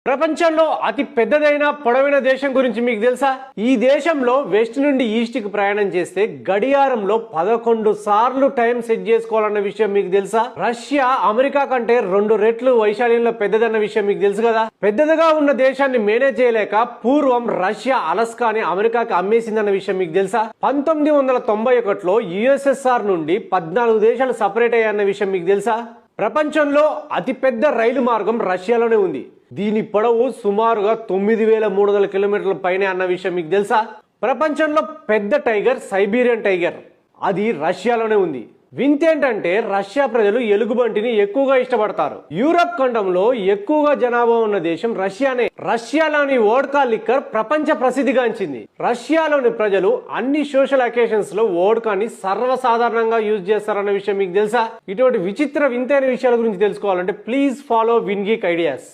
ప్రపంచంలో అతి పెద్దదైన పొడవైన దేశం గురించి మీకు తెలుసా? ఈ దేశంలో వెస్ట్ నుండి ఈస్ట్ కి ప్రయాణం చేస్తే గడియారంలో 11 సార్లు టైం సెట్ చేసుకోవాలన్న విషయం మీకు తెలుసా? రష్యా అమెరికా కంటే 2 రెట్లు వైశాల్యంలో పెద్దదన్న విషయం మీకు తెలుసు కదా? పెద్దదిగా ఉన్న దేశాన్ని మేనేజ్ చేయలేక పూర్వం రష్యా అలస్కాని అమెరికాకి అమ్మేసిందన్న విషయం మీకు తెలుసా? 1991లో యుఎస్ఎస్ఆర్ నుండి 14 దేశాలు సపరేట్ అయ్యాయన్న విషయం మీకు తెలుసా? ప్రపంచంలో అతిపెద్ద రైలు మార్గం రష్యాలోనే ఉంది. దీని పొడవు సుమారుగా 9300 కిలోమీటర్ల పైనే అన్న విషయం మీకు తెలుసా? ప్రపంచంలో పెద్ద టైగర్ సైబీరియన్ టైగర్, అది రష్యాలోనే ఉంది. వింతేంటంటే రష్యా ప్రజలు ఎలుగుబంటిని ఎక్కువగా ఇష్టపడతారు. యూరప్ ఖండంలో ఎక్కువగా జనాభా ఉన్న దేశం రష్యానే. రష్యాలోని వోడ్కా లిక్కర్ ప్రపంచ ప్రసిద్ధిగాంచింది. రష్యాలోని ప్రజలు అన్ని సోషల్ అకేషన్స్ లో వోడ్కాని సర్వసాధారణంగా యూజ్ చేస్తారన్న విషయం మీకు తెలుసా? ఇటువంటి విచిత్ర వింతైన విషయాల గురించి తెలుసుకోవాలంటే please follow win geek ideas.